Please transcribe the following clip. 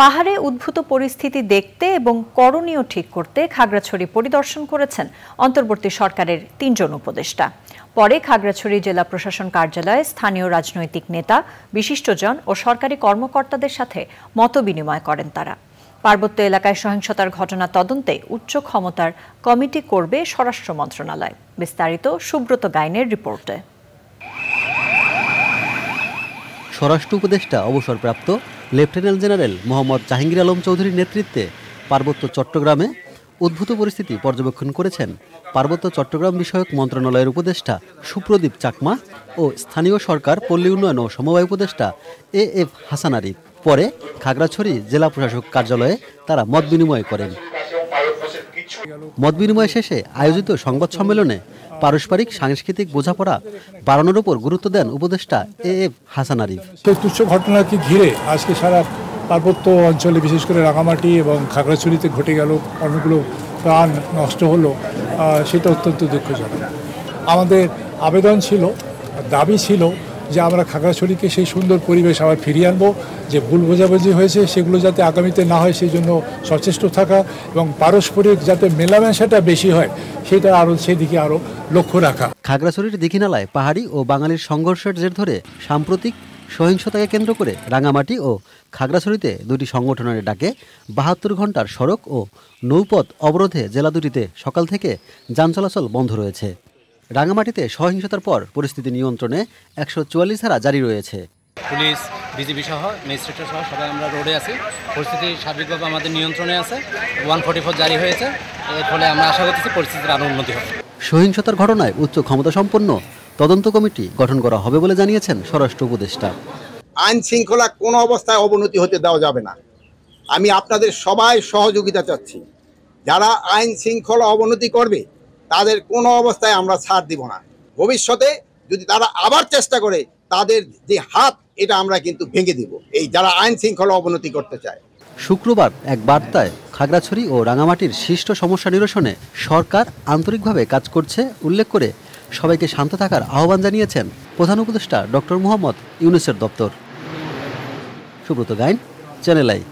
পাহাড়ে উদ্ভূত পরিস্থিতি দেখতে এবং করণীয় ঠিক করতে খাগড়াছড়ি পরিদর্শন করেছেন অন্তর্বর্তী সরকারের ৩ জন উপদেষ্টা। পরে খাগড়াছড়ি জেলা প্রশাসন কার্যালয়ে স্থানীয় রাজনৈতিক নেতা, বিশিষ্টজন ও সরকারি কর্মকর্তাদের সাথে মতবিনিময় করেন তারা। পার্বত্য এলাকায় সহিংসতার ঘটনা তদন্তে উচ্চ ক্ষমতার কমিটি করবে স্বরাষ্ট্র মন্ত্রণালয়। বিস্তারিত সুব্রত গাইনের রিপোর্টে। স্বরাষ্ট্র উপদেষ্টা অবসরপ্রাপ্ত লেফটেন্যান্ট জেনারেল মোহাম্মদ জাহাঙ্গীর আলম চৌধুরীর নেতৃত্বে পার্বত্য চট্টগ্রামে উদ্ভূত পরিস্থিতি পর্যবেক্ষণ করেছেন পার্বত্য চট্টগ্রাম বিষয়ক মন্ত্রণালয়ের উপদেষ্টা সুপ্রদীপ চাকমা ও স্থানীয় সরকার পল্লী উন্নয়ন ও সমবায় উপদেষ্টা এএফ হাসান আরিফ। পরে খাগড়াছড়ি জেলা প্রশাসক কার্যালয়ে তারা মত বিনিময় করেন। মত বিনিময় শেষে আয়োজিত সংবাদ সম্মেলনে পারস্পরিক সাংস্কৃতিক বোঝাপড়া বাড়ানোর উপর গুরুত্ব দেন উপদেষ্টা এএফ হাসান আরিফ। তুচ্ছ ঘটনাকে ঘিরে আজকে সারা পার্বত্য অঞ্চলে, বিশেষ করে রাঙামাটি এবং খাগড়াছড়িতে ঘটে গেল, অনেকগুলো প্রাণ নষ্ট হলো, সেটা অত্যন্ত দুঃখজনক। আমাদের আবেদন ছিল, দাবি ছিল যে আমরা খাগড়াছড়িকে সেই সুন্দর পরিবেশ আবার ফিরিয়ে আনবো। যে ভুল বোঝাবুঝি হয়েছে সেগুলো যাতে আগামীতে না হয় সেই জন্য সচেষ্ট থাকা এবং পারস্পরিক যাতে মেলামেশাটা বেশি হয় সেটা সেদিকে আরও লক্ষ্য রাখা। খাগড়াছড়ির দীঘিনালায় পাহাড়ি ও বাঙালির সংঘর্ষের জের ধরে সাম্প্রতিক সহিংসতাকে কেন্দ্র করে রাঙামাটি ও খাগড়াছড়িতে দুটি সংগঠনের ডাকে ৭২ ঘণ্টার সড়ক ও নৌপথ অবরোধে জেলা দুটিতে সকাল থেকে যান চলাচল বন্ধ রয়েছে। রাঙামাটিতে সহিংসতার পর পরিস্থিতি নিয়ন্ত্রণে ১৪৪ ধারা জারি রয়েছে। পুলিশ, বিজিবি সহ ম্যাজিস্ট্রেট সহ সবাই আমরা রোডে আছি। পরিস্থিতি সার্বিকভাবে আমাদের নিয়ন্ত্রণে আছে। 144 জারি হয়েছে। এর ফলে আমরা আশা করতেছি পরিস্থিতির আরও উন্নতি হবে। সহিংসতার ঘটনায় উচ্চ ক্ষমতা সম্পন্ন তদন্ত কমিটি গঠন করা হবে বলে জানিয়েছেন স্বরাষ্ট্র উপদেষ্টা। আইন শৃঙ্খলা কোনো অবস্থায় অবনতি হতে দেওয়া যাবে না। আমি আপনাদের সবাই সহযোগিতা চাচ্ছি। যারা আইন শৃঙ্খলা অবনতি করবে তাদের কোনো অবস্থায় আমরা ছাড় দিব না। ভবিষ্যতে যদি তারা আবার চেষ্টা করে, তাদের যে হাত, এটা আমরা কিন্তু ভেঙে দিব, এই যারা আইন শৃঙ্খলা অবনতি করতে চায়। শুক্রবার এক বার্তায় খাগড়াছড়ি ও রাঙামাটির সৃষ্ট সমস্যা নিরসনে সরকার আন্তরিকভাবে কাজ করছে উল্লেখ করে সবাইকে শান্ত থাকার আহ্বান জানিয়েছেন প্রধান উপদেষ্টা ডক্টর মোহাম্মদ ইউনূসের দপ্তর। Subrata Gain, Channel I.